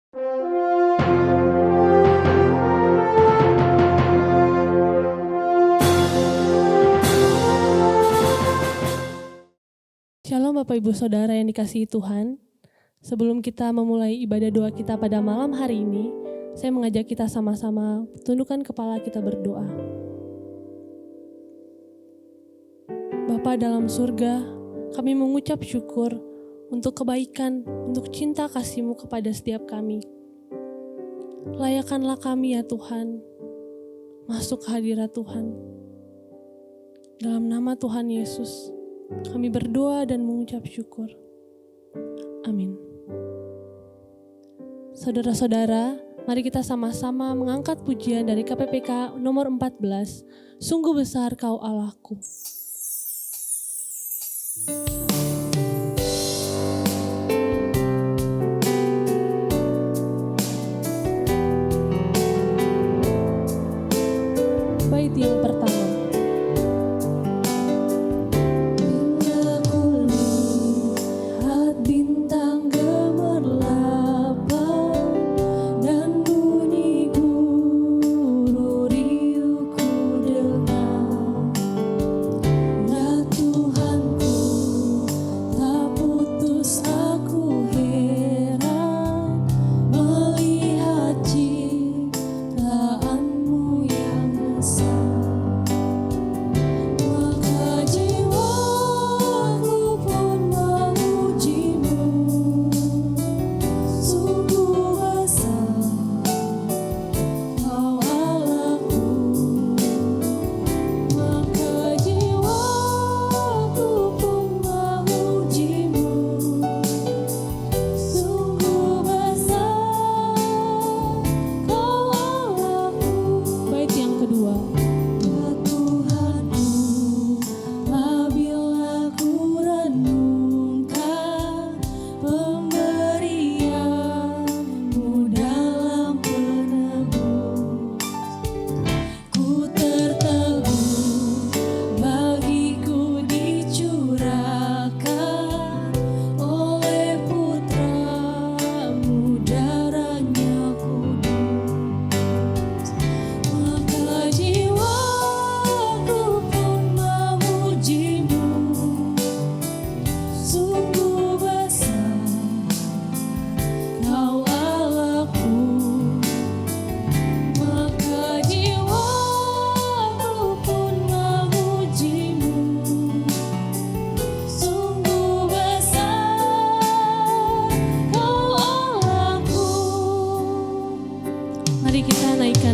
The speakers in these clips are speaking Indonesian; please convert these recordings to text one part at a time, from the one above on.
Shalom Bapak Ibu Saudara yang dikasihi Tuhan. Sebelum kita memulai ibadah doa kita pada malam hari ini, saya mengajak kita sama-sama tundukkan kepala kita berdoa. Bapa dalam surga, kami mengucap syukur untuk kebaikan, untuk cinta kasih-Mu kepada setiap kami. Layakanlah kami ya Tuhan, masuk ke hadirat Tuhan. Dalam nama Tuhan Yesus, kami berdoa dan mengucap syukur. Amin. Saudara-saudara, mari kita sama-sama mengangkat pujian dari KPPK nomor 14, Sungguh Besar Kau Allahku. Bait yang pertama.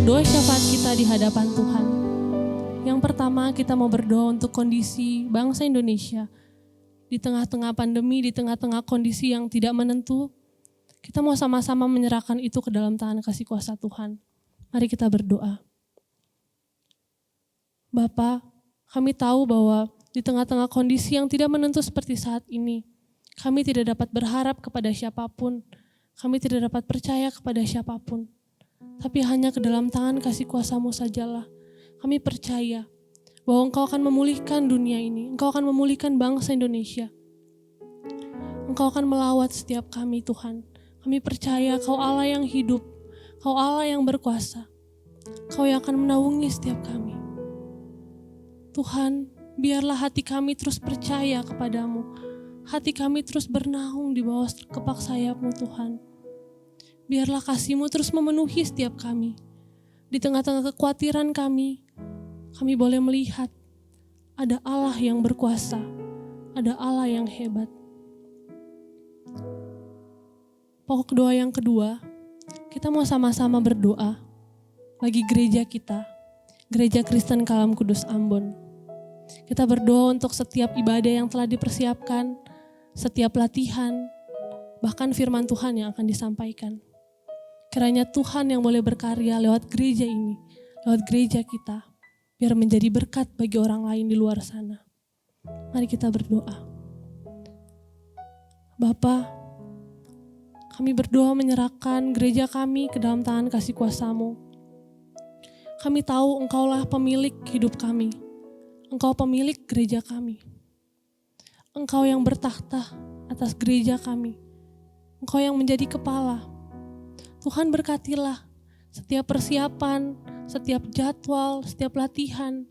Doa syafaat kita di hadapan Tuhan. Yang pertama, kita mau berdoa untuk kondisi bangsa Indonesia. Di tengah-tengah pandemi, di tengah-tengah kondisi yang tidak menentu, kita mau sama-sama menyerahkan itu ke dalam tangan kasih kuasa Tuhan. Mari kita berdoa. Bapa, kami tahu bahwa di tengah-tengah kondisi yang tidak menentu seperti saat ini, kami tidak dapat berharap kepada siapapun, kami tidak dapat percaya kepada siapapun. Tapi hanya ke dalam tangan kasih kuasa-Mu sajalah kami percaya bahwa Engkau akan memulihkan dunia ini, Engkau akan memulihkan bangsa Indonesia. Engkau akan melawat setiap kami Tuhan. Kami percaya Kau Allah yang hidup, Kau Allah yang berkuasa, Kau yang akan menaungi setiap kami. Tuhan, biarlah hati kami terus percaya kepadamu, hati kami terus bernaung di bawah kepak sayap-Mu Tuhan. Biarlah kasih-Mu terus memenuhi setiap kami. Di tengah-tengah kekhawatiran kami boleh melihat ada Allah yang berkuasa, ada Allah yang hebat. Pokok doa yang kedua, kita mau sama-sama berdoa bagi gereja kita, Gereja Kristen Kalam Kudus Ambon. Kita berdoa untuk setiap ibadah yang telah dipersiapkan, setiap latihan, bahkan firman Tuhan yang akan disampaikan. Kiranya Tuhan yang boleh berkarya lewat gereja ini, lewat gereja kita, biar menjadi berkat bagi orang lain di luar sana. Mari kita berdoa. Bapa, kami berdoa menyerahkan gereja kami ke dalam tangan kasih kuasa-Mu. Kami tahu Engkaulah pemilik hidup kami. Engkau pemilik gereja kami. Engkau yang bertakhta atas gereja kami. Engkau yang menjadi kepala. Tuhan berkatilah setiap persiapan, setiap jadwal, setiap latihan.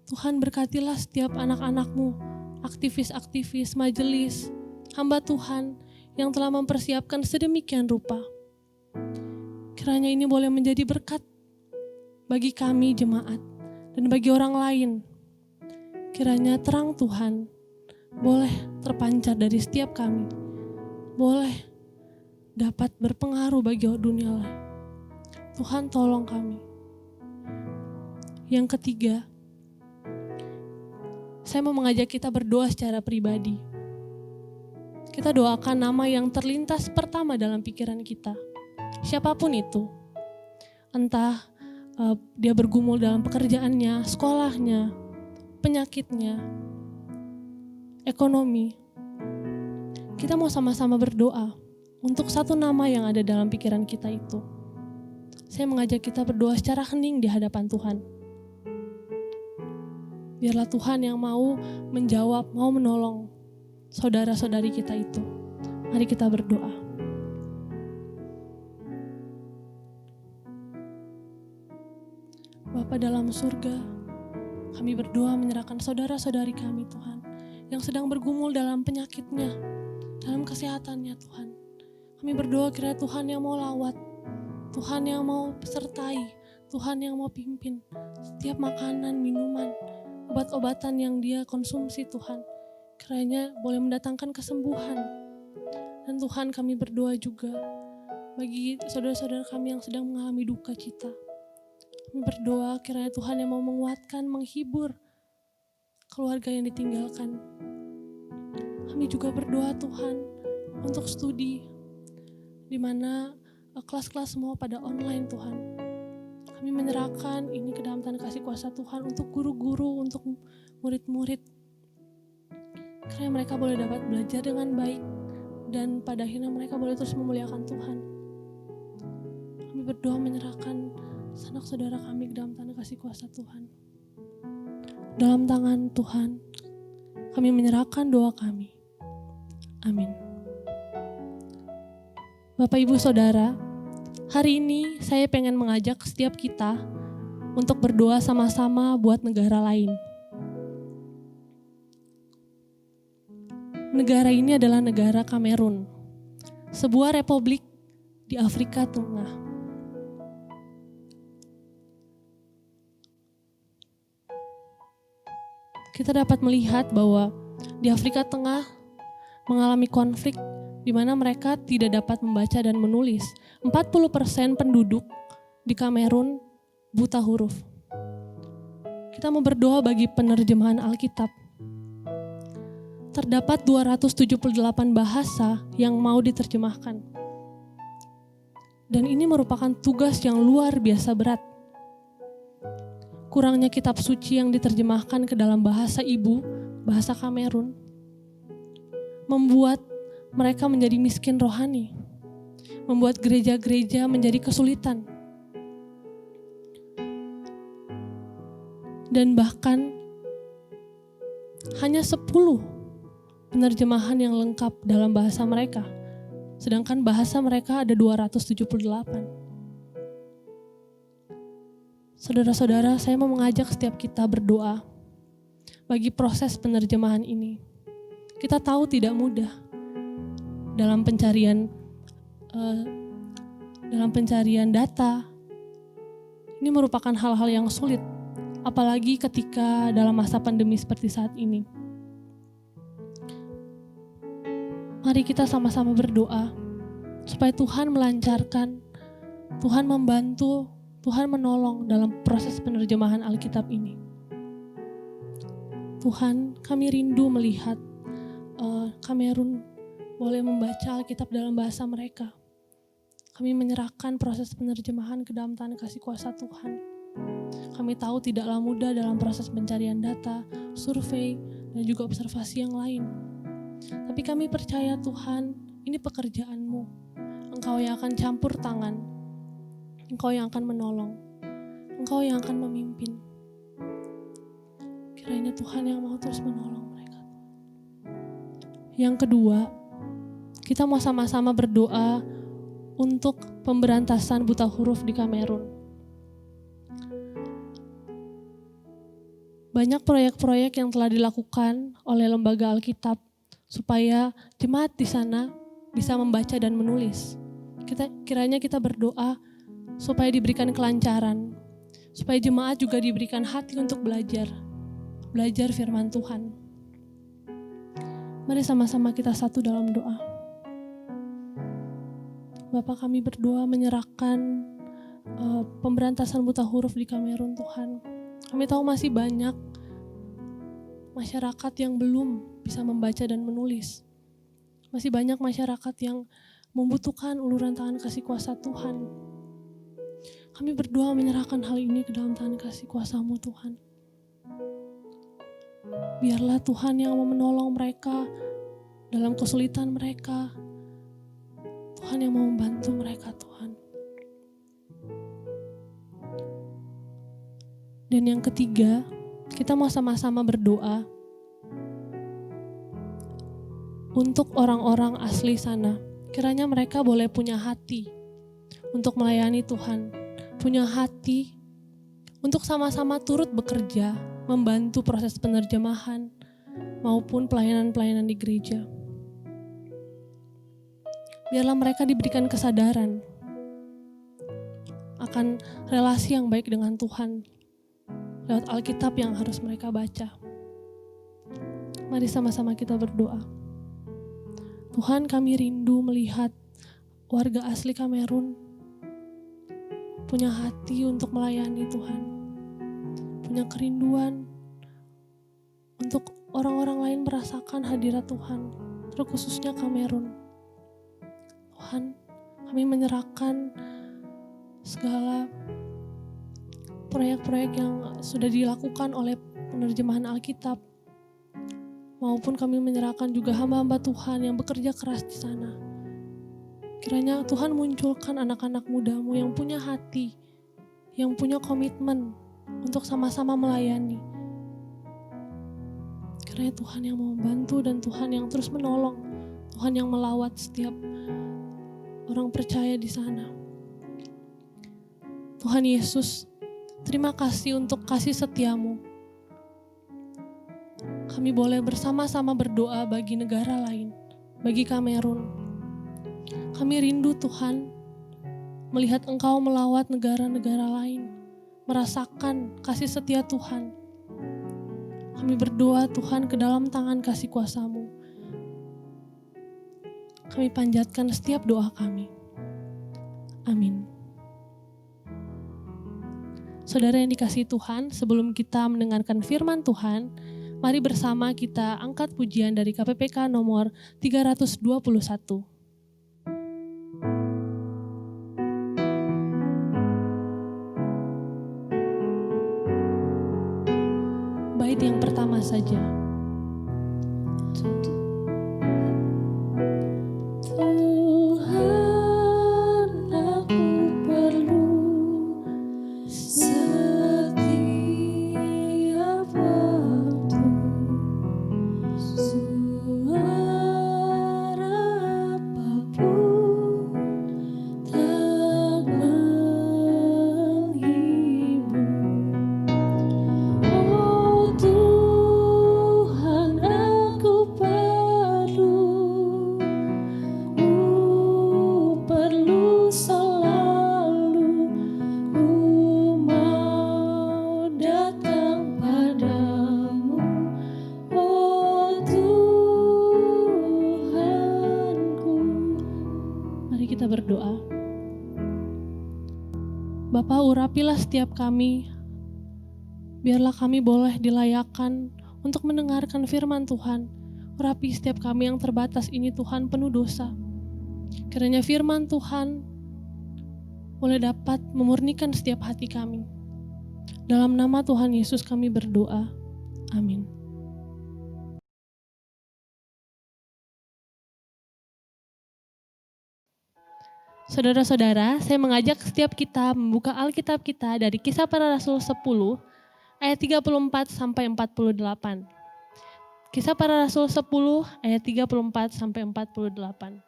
Tuhan berkatilah setiap anak-anak-Mu, aktivis-aktivis, majelis, hamba Tuhan yang telah mempersiapkan sedemikian rupa. Kiranya ini boleh menjadi berkat bagi kami jemaat dan bagi orang lain. Kiranya terang Tuhan boleh terpancar dari setiap kami, boleh dapat berpengaruh bagi dunia lain. Tuhan tolong kami. Yang ketiga, saya mau mengajak kita berdoa secara pribadi. Kita doakan nama yang terlintas pertama dalam pikiran kita. Siapapun itu. Entah dia bergumul dalam pekerjaannya, sekolahnya, penyakitnya, ekonomi. Kita mau sama-sama berdoa untuk satu nama yang ada dalam pikiran kita itu. Saya mengajak kita berdoa secara hening di hadapan Tuhan. Biarlah Tuhan yang mau menjawab, mau menolong saudara-saudari kita itu. Mari kita berdoa. Bapa dalam surga, kami berdoa menyerahkan saudara-saudari kami Tuhan, yang sedang bergumul dalam penyakitnya, dalam kesehatannya Tuhan. Kami berdoa kiranya Tuhan yang mau lawat, Tuhan yang mau sertai, Tuhan yang mau pimpin setiap makanan, minuman, obat-obatan yang dia konsumsi Tuhan. Kiranya boleh mendatangkan kesembuhan. Dan Tuhan kami berdoa juga bagi saudara-saudara kami yang sedang mengalami duka cita. Kami berdoa kiranya Tuhan yang mau menguatkan, menghibur keluarga yang ditinggalkan. Kami juga berdoa Tuhan untuk studi, di mana kelas-kelas semua pada online Tuhan. Kami menyerahkan ini ke dalam tangan kasih kuasa Tuhan untuk guru-guru, untuk murid-murid. Kiranya mereka boleh dapat belajar dengan baik dan pada akhirnya mereka boleh terus memuliakan Tuhan. Kami berdoa menyerahkan sanak saudara kami ke dalam tangan kasih kuasa Tuhan. Dalam tangan Tuhan, kami menyerahkan doa kami. Amin. Bapak Ibu Saudara, hari ini saya pengen mengajak setiap kita untuk berdoa sama-sama buat negara lain. Negara ini adalah negara Kamerun, sebuah republik di Afrika Tengah. Kita dapat melihat bahwa di Afrika Tengah mengalami konflik di mana mereka tidak dapat membaca dan menulis. 40% penduduk di Kamerun buta huruf. Kita mau berdoa bagi penerjemahan Alkitab. Terdapat 278 bahasa yang mau diterjemahkan. Dan ini merupakan tugas yang luar biasa berat. Kurangnya kitab suci yang diterjemahkan ke dalam bahasa ibu, bahasa Kamerun, membuat mereka menjadi miskin rohani, membuat gereja-gereja menjadi kesulitan. Dan bahkan hanya 10 penerjemahan yang lengkap dalam bahasa mereka, sedangkan bahasa mereka ada 278. Saudara-saudara, saya mau mengajak setiap kita berdoa bagi proses penerjemahan ini. Kita tahu tidak mudah dalam pencarian data. Ini merupakan hal-hal yang sulit, apalagi ketika dalam masa pandemi seperti saat ini. Mari kita sama-sama berdoa supaya Tuhan melancarkan, Tuhan membantu, Tuhan menolong dalam proses penerjemahan Alkitab ini. Tuhan, kami rindu melihat Kamerun boleh membaca Alkitab dalam bahasa mereka. Kami menyerahkan proses penerjemahan ke dalam tangan kasih kuasa Tuhan. Kami tahu tidaklah mudah dalam proses pencarian data, survei, dan juga observasi yang lain. Tapi kami percaya Tuhan, ini pekerjaan-Mu. Engkau yang akan campur tangan. Engkau yang akan menolong. Engkau yang akan memimpin. Kiranya Tuhan yang mau terus menolong mereka. Yang kedua, kita mau sama-sama berdoa untuk pemberantasan buta huruf di Kamerun. Banyak proyek-proyek yang telah dilakukan oleh lembaga Alkitab supaya jemaat di sana bisa membaca dan menulis. Kiranya kita berdoa supaya diberikan kelancaran, supaya jemaat juga diberikan hati untuk belajar firman Tuhan. Mari sama-sama kita satu dalam doa. Bapa, kami berdoa menyerahkan pemberantasan buta huruf di Kamerun, Tuhan. Kami tahu masih banyak masyarakat yang belum bisa membaca dan menulis. Masih banyak masyarakat yang membutuhkan uluran tangan kasih kuasa Tuhan. Kami berdoa menyerahkan hal ini ke dalam tangan kasih kuasa-Mu, Tuhan. Biarlah Tuhan yang mau menolong mereka dalam kesulitan mereka. Tuhan yang mau membantu mereka, Tuhan. Dan yang ketiga, kita mau sama-sama berdoa untuk orang-orang asli sana. Kiranya mereka boleh punya hati untuk melayani Tuhan, punya hati untuk sama-sama turut bekerja, membantu proses penerjemahan maupun pelayanan-pelayanan di gereja. Biarlah mereka diberikan kesadaran akan relasi yang baik dengan Tuhan lewat Alkitab yang harus mereka baca. Mari sama-sama kita berdoa. Tuhan, kami rindu melihat warga asli Kamerun punya hati untuk melayani Tuhan, punya kerinduan untuk orang-orang lain merasakan hadirat Tuhan, terkhususnya Kamerun. Tuhan, kami menyerahkan segala proyek-proyek yang sudah dilakukan oleh penerjemahan Alkitab, maupun kami menyerahkan juga hamba-hamba Tuhan yang bekerja keras di sana. Kiranya Tuhan munculkan anak-anak muda-Mu yang punya hati, yang punya komitmen untuk sama-sama melayani. Kiranya Tuhan yang mau membantu dan Tuhan yang terus menolong, Tuhan yang melawat setiap orang percaya di sana. Tuhan Yesus, terima kasih untuk kasih setia-Mu. Kami boleh bersama-sama berdoa bagi negara lain, bagi Kamerun. Kami rindu Tuhan, melihat Engkau melawat negara-negara lain, merasakan kasih setia Tuhan. Kami berdoa Tuhan ke dalam tangan kasih kuasa-Mu. Kami panjatkan setiap doa kami. Amin. Saudara yang dikasihi Tuhan, sebelum kita mendengarkan firman Tuhan, mari bersama kita angkat pujian dari KPPK nomor 321. Bait yang pertama saja. Bapa, urapilah setiap kami, biarlah kami boleh dilayakkan untuk mendengarkan firman Tuhan. Urapi setiap kami yang terbatas ini Tuhan, penuh dosa. Kiranya firman Tuhan boleh dapat memurnikan setiap hati kami. Dalam nama Tuhan Yesus kami berdoa. Amin. Saudara-saudara, saya mengajak setiap kita membuka Alkitab kita dari Kisah Para Rasul 10 ayat 34 sampai 48. Kisah Para Rasul 10 ayat 34 sampai 48.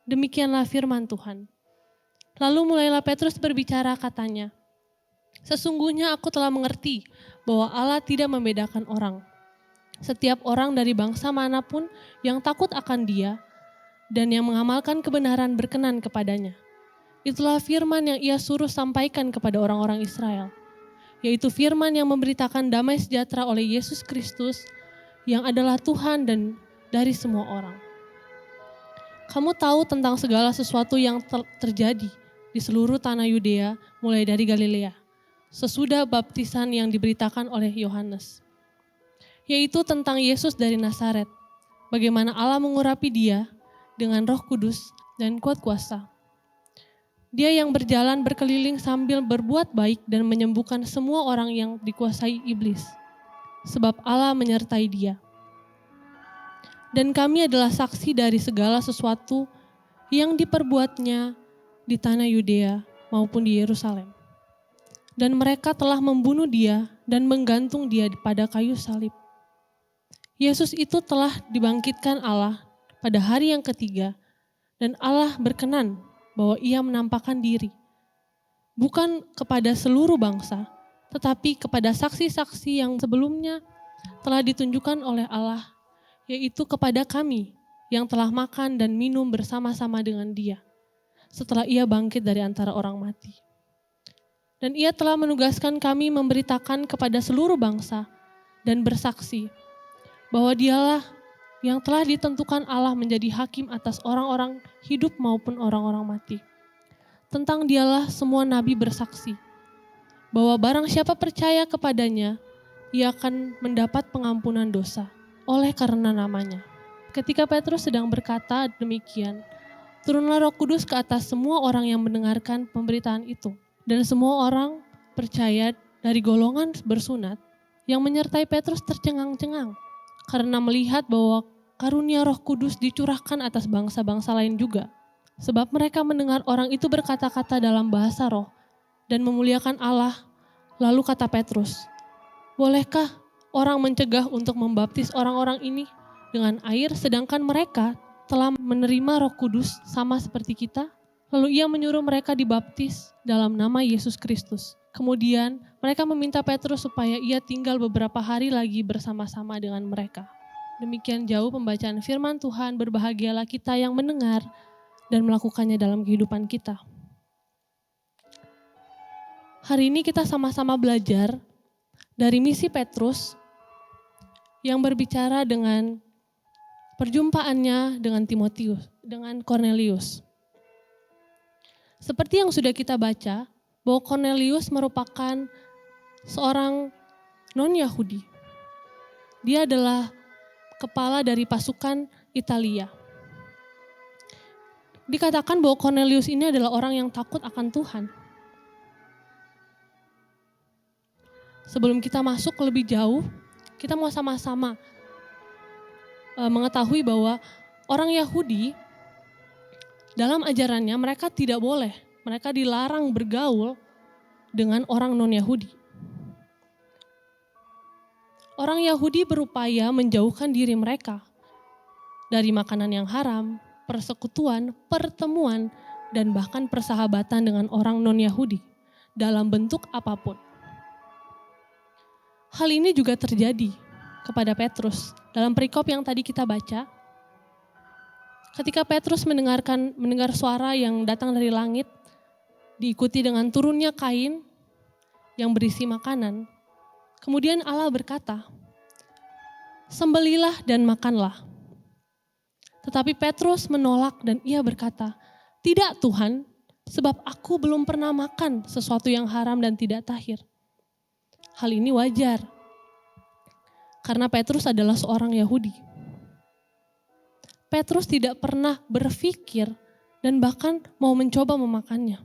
Demikianlah firman Tuhan. Lalu mulailah Petrus berbicara, katanya, "Sesungguhnya aku telah mengerti bahwa Allah tidak membedakan orang. Setiap orang dari bangsa manapun yang takut akan Dia dan yang mengamalkan kebenaran berkenan kepadanya. Itulah firman yang Ia suruh sampaikan kepada orang-orang Israel, yaitu firman yang memberitakan damai sejahtera oleh Yesus Kristus yang adalah Tuhan dan dari semua orang. Kamu tahu tentang segala sesuatu yang terjadi di seluruh tanah Yudea mulai dari Galilea, sesudah baptisan yang diberitakan oleh Yohanes, yaitu tentang Yesus dari Nazaret, bagaimana Allah mengurapi Dia dengan Roh Kudus dan kuat kuasa. Dia yang berjalan berkeliling sambil berbuat baik dan menyembuhkan semua orang yang dikuasai iblis, sebab Allah menyertai Dia. Dan kami adalah saksi dari segala sesuatu yang diperbuatnya di tanah Yudea maupun di Yerusalem. Dan mereka telah membunuh Dia dan menggantung Dia pada kayu salib. Yesus itu telah dibangkitkan Allah pada hari yang ketiga, dan Allah berkenan bahwa Ia menampakkan diri, bukan kepada seluruh bangsa, tetapi kepada saksi-saksi yang sebelumnya telah ditunjukkan oleh Allah, yaitu kepada kami yang telah makan dan minum bersama-sama dengan Dia, setelah Ia bangkit dari antara orang mati. Dan Ia telah menugaskan kami memberitakan kepada seluruh bangsa dan bersaksi bahwa Dialah yang telah ditentukan Allah menjadi hakim atas orang-orang hidup maupun orang-orang mati. Tentang Dialah semua nabi bersaksi bahwa barang siapa percaya kepadanya, ia akan mendapat pengampunan dosa oleh karena namanya. Ketika Petrus sedang berkata demikian, turunlah Roh Kudus ke atas semua orang yang mendengarkan pemberitaan itu. Dan semua orang percaya dari golongan bersunat yang menyertai Petrus tercengang-cengang karena melihat bahwa karunia Roh Kudus dicurahkan atas bangsa-bangsa lain juga. Sebab mereka mendengar orang itu berkata-kata dalam bahasa roh dan memuliakan Allah. Lalu kata Petrus, "Bolehkah orang mencegah untuk membaptis orang-orang ini dengan air sedangkan mereka telah menerima Roh Kudus sama seperti kita?" Lalu ia menyuruh mereka dibaptis dalam nama Yesus Kristus. Kemudian mereka meminta Petrus supaya ia tinggal beberapa hari lagi bersama-sama dengan mereka. Demikian jauh pembacaan firman Tuhan. Berbahagialah kita yang mendengar dan melakukannya dalam kehidupan kita. Hari ini kita sama-sama belajar dari misi Petrus yang berbicara dengan perjumpaannya dengan Timotius, dengan Kornelius. Seperti yang sudah kita baca, bahwa Kornelius merupakan seorang non-Yahudi. Dia adalah kepala dari pasukan Italia. Dikatakan bahwa Kornelius ini adalah orang yang takut akan Tuhan. Sebelum kita masuk lebih jauh, kita mau sama-sama mengetahui bahwa orang Yahudi dalam ajarannya mereka tidak boleh, mereka dilarang bergaul dengan orang non-Yahudi. Orang Yahudi berupaya menjauhkan diri mereka dari makanan yang haram, persekutuan, pertemuan, dan bahkan persahabatan dengan orang non-Yahudi dalam bentuk apapun. Hal ini juga terjadi kepada Petrus. Dalam perikop yang tadi kita baca, ketika Petrus mendengar suara yang datang dari langit, diikuti dengan turunnya kain yang berisi makanan. Kemudian Allah berkata, "Sembelilah dan makanlah." Tetapi Petrus menolak dan ia berkata, "Tidak Tuhan, sebab aku belum pernah makan sesuatu yang haram dan tidak tahir." Hal ini wajar, karena Petrus adalah seorang Yahudi. Petrus tidak pernah berpikir dan bahkan mau mencoba memakannya.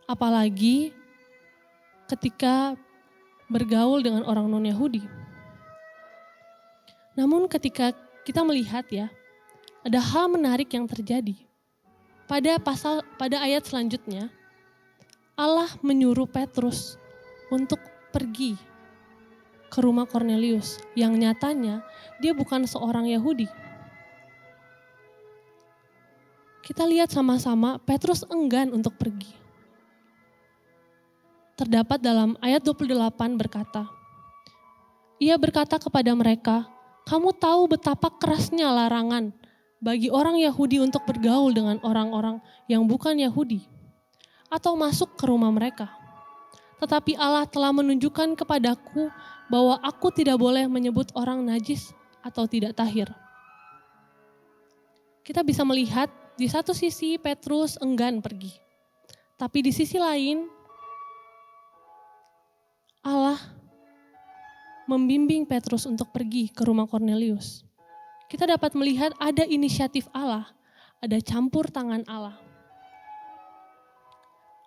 Apalagi ketika bergaul dengan orang non-Yahudi. Namun ketika kita melihat ya, ada hal menarik yang terjadi. Pada ayat selanjutnya, Allah menyuruh Petrus untuk pergi ke rumah Kornelius yang nyatanya dia bukan seorang Yahudi. kita lihat sama-sama Petrus enggan untuk pergi. Terdapat dalam ayat 28 berkata, ia berkata kepada mereka, kamu tahu betapa kerasnya larangan bagi orang Yahudi untuk bergaul dengan orang-orang yang bukan Yahudi atau masuk ke rumah mereka. Tetapi Allah telah menunjukkan kepadaku bahwa aku tidak boleh menyebut orang najis atau tidak tahir. Kita bisa melihat di satu sisi Petrus enggan pergi. Tapi di sisi lain Allah membimbing Petrus untuk pergi ke rumah Kornelius. Kita dapat melihat ada inisiatif Allah, ada campur tangan Allah.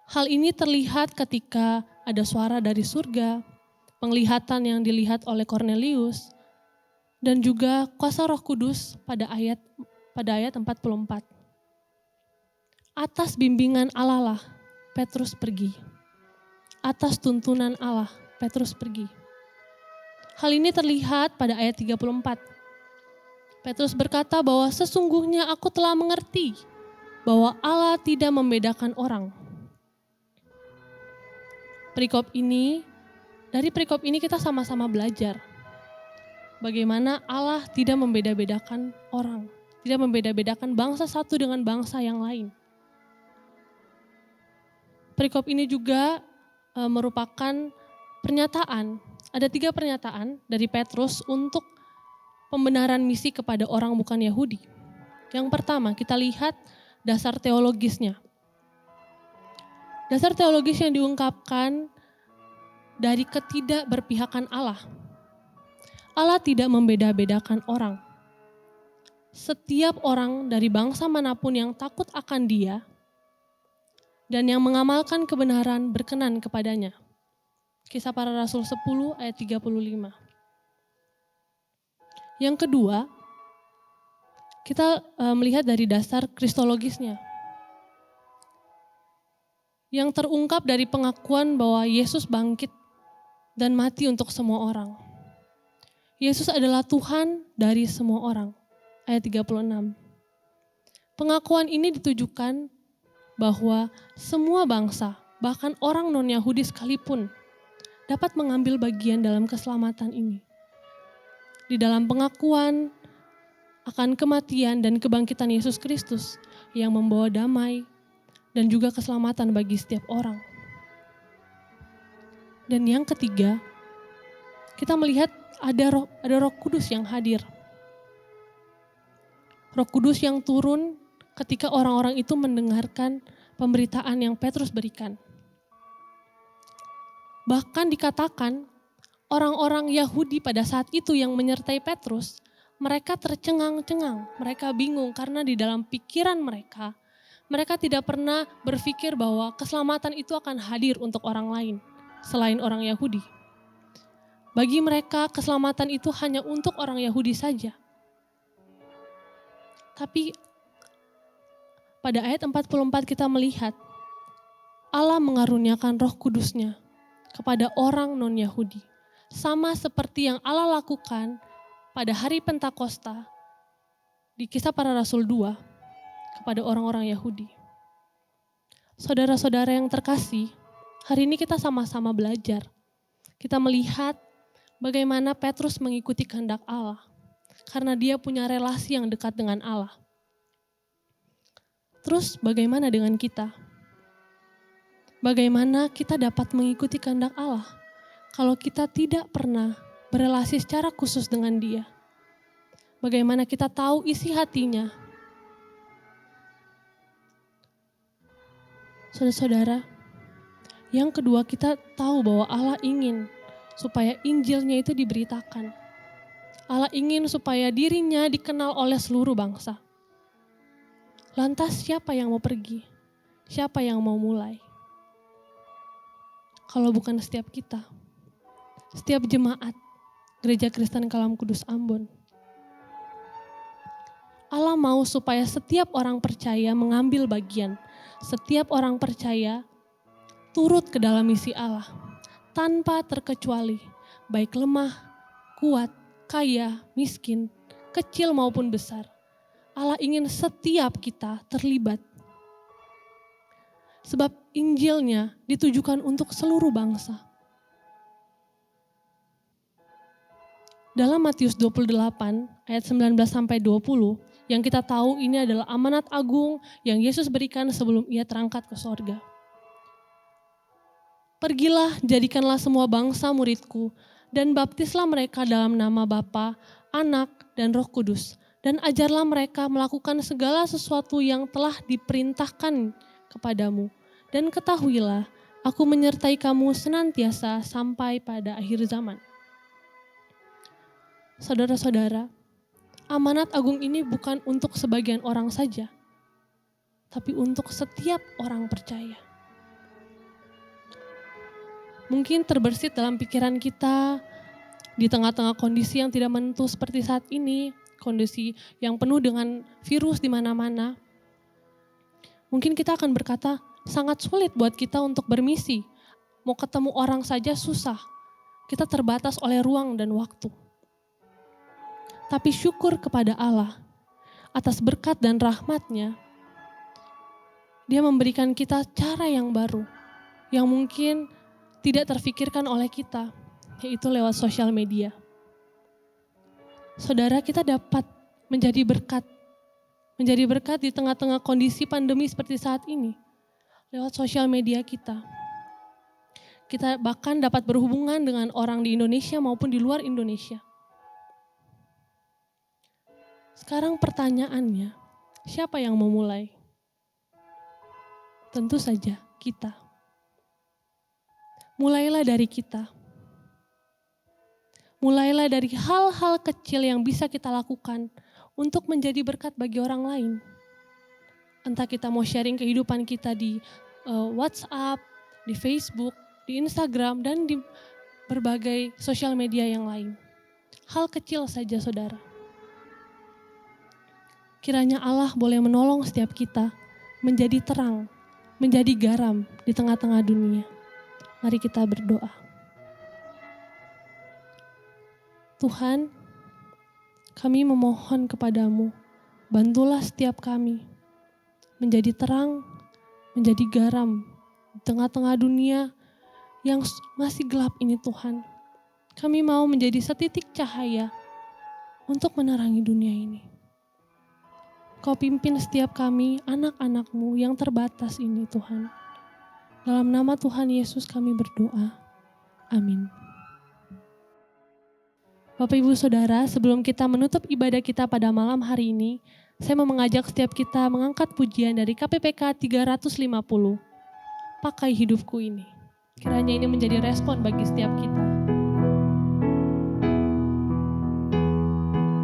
Hal ini terlihat ketika ada suara dari surga, penglihatan yang dilihat oleh Kornelius, dan juga kuasa Roh Kudus pada ayat 44. Atas bimbingan Allah lah Petrus pergi. Atas tuntunan Allah Petrus pergi. Hal ini terlihat pada ayat 34. Petrus berkata bahwa sesungguhnya aku telah mengerti bahwa Allah tidak membedakan orang. Dari perikop ini kita sama-sama belajar bagaimana Allah tidak membeda-bedakan orang, tidak membeda-bedakan bangsa satu dengan bangsa yang lain. Perikop ini juga merupakan pernyataan, ada 3 pernyataan dari Petrus untuk pembenaran misi kepada orang bukan Yahudi. Yang pertama, kita lihat dasar teologisnya. Dasar teologis yang diungkapkan dari ketidakberpihakan Allah. Allah tidak membeda-bedakan orang. Setiap orang dari bangsa manapun yang takut akan Dia dan yang mengamalkan kebenaran berkenan kepadanya. Kisah Para Rasul 10 ayat 35. Yang kedua, kita melihat dari dasar kristologisnya. Yang terungkap dari pengakuan bahwa Yesus bangkit dan mati untuk semua orang. Yesus adalah Tuhan dari semua orang. Ayat 36. Pengakuan ini ditujukan bahwa semua bangsa, bahkan orang non-Yahudi sekalipun, dapat mengambil bagian dalam keselamatan ini. Di dalam pengakuan akan kematian dan kebangkitan Yesus Kristus yang membawa damai dan juga keselamatan bagi setiap orang. Dan yang ketiga, kita melihat ada Roh Kudus yang hadir. Roh Kudus yang turun ketika orang-orang itu mendengarkan pemberitaan yang Petrus berikan. Bahkan dikatakan orang-orang Yahudi pada saat itu yang menyertai Petrus, mereka tercengang-cengang, mereka bingung karena di dalam pikiran mereka tidak pernah berpikir bahwa keselamatan itu akan hadir untuk orang lain selain orang Yahudi. Bagi mereka keselamatan itu hanya untuk orang Yahudi saja. Tapi pada ayat 44 kita melihat Allah mengaruniakan Roh Kudus-Nya kepada orang non-Yahudi. Sama seperti yang Allah lakukan pada hari Pentakosta di Kisah Para Rasul 2 kepada orang-orang Yahudi. Saudara-saudara yang terkasih, hari ini kita sama-sama belajar. Kita melihat bagaimana Petrus mengikuti kehendak Allah karena dia punya relasi yang dekat dengan Allah. Terus bagaimana dengan kita? Bagaimana kita dapat mengikuti kehendak Allah kalau kita tidak pernah berelasi secara khusus dengan Dia? Bagaimana kita tahu isi hatinya? Saudara-saudara, yang kedua kita tahu bahwa Allah ingin supaya Injilnya itu diberitakan. Allah ingin supaya dirinya dikenal oleh seluruh bangsa. Lantas siapa yang mau pergi? Siapa yang mau mulai? Kalau bukan setiap kita, setiap jemaat Gereja Kristen Kalam Kudus Ambon. Allah mau supaya setiap orang percaya mengambil bagian, setiap orang percaya turut ke dalam misi Allah, tanpa terkecuali, baik lemah, kuat, kaya, miskin, kecil maupun besar. Allah ingin setiap kita terlibat. Sebab Injilnya ditujukan untuk seluruh bangsa. Dalam Matius 28 ayat 19-20, yang kita tahu ini adalah amanat agung yang Yesus berikan sebelum ia terangkat ke sorga. Pergilah, jadikanlah semua bangsa muridku, dan baptislah mereka dalam nama Bapa, Anak, dan Roh Kudus, dan ajarlah mereka melakukan segala sesuatu yang telah diperintahkan kepadamu. Dan ketahuilah, aku menyertai kamu senantiasa sampai pada akhir zaman. Saudara-saudara, amanat agung ini bukan untuk sebagian orang saja, tapi untuk setiap orang percaya. Mungkin terbersit dalam pikiran kita di tengah-tengah kondisi yang tidak menentu seperti saat ini, kondisi yang penuh dengan virus di mana-mana. Mungkin kita akan berkata, sangat sulit buat kita untuk bermisi. Mau ketemu orang saja susah. Kita terbatas oleh ruang dan waktu. Tapi syukur kepada Allah atas berkat dan rahmat-Nya. Dia memberikan kita cara yang baru, yang mungkin tidak terfikirkan oleh kita, yaitu lewat sosial media. Saudara, kita dapat menjadi berkat di tengah-tengah kondisi pandemi seperti saat ini, lewat sosial media kita. Kita bahkan dapat berhubungan dengan orang di Indonesia maupun di luar Indonesia. Sekarang pertanyaannya, siapa yang memulai? Tentu saja kita. Mulailah dari kita. Mulailah dari hal-hal kecil yang bisa kita lakukan untuk menjadi berkat bagi orang lain. Entah kita mau sharing kehidupan kita di WhatsApp, di Facebook, di Instagram, dan di berbagai sosial media yang lain. Hal kecil saja, saudara. Kiranya Allah boleh menolong setiap kita menjadi terang, menjadi garam di tengah-tengah dunia. Mari kita berdoa. Tuhan, kami memohon kepadamu, bantulah setiap kami menjadi terang, menjadi garam di tengah-tengah dunia yang masih gelap ini Tuhan. Kami mau menjadi setitik cahaya untuk menerangi dunia ini. Kau pimpin setiap kami, anak-anak-Mu yang terbatas ini Tuhan. Dalam nama Tuhan Yesus kami berdoa. Amin. Bapak Ibu Saudara, sebelum kita menutup ibadah kita pada malam hari ini, saya mau mengajak setiap kita mengangkat pujian dari KPPK 350. Pakai hidupku ini. Kiranya ini menjadi respon bagi setiap kita.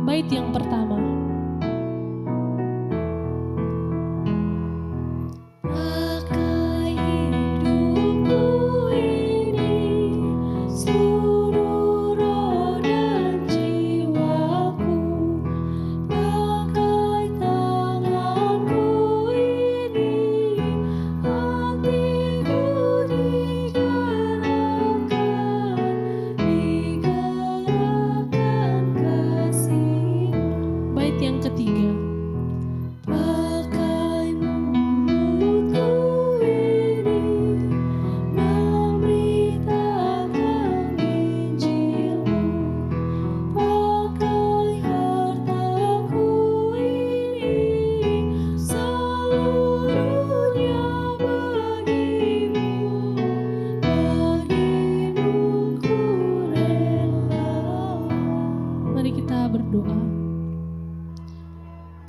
Bait yang pertama.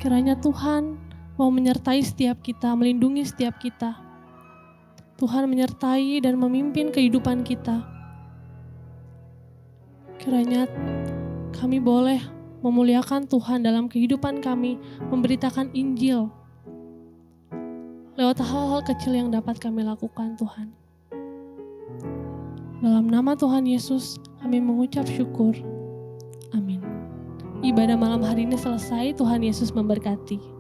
Kiranya Tuhan mau menyertai setiap kita, melindungi setiap kita. Tuhan menyertai dan memimpin kehidupan kita. Kiranya kami boleh memuliakan Tuhan dalam kehidupan kami, memberitakan Injil lewat hal-hal kecil yang dapat kami lakukan Tuhan. Dalam nama Tuhan Yesus kami mengucap syukur. Amin. Ibadah malam hari ini selesai, Tuhan Yesus memberkati.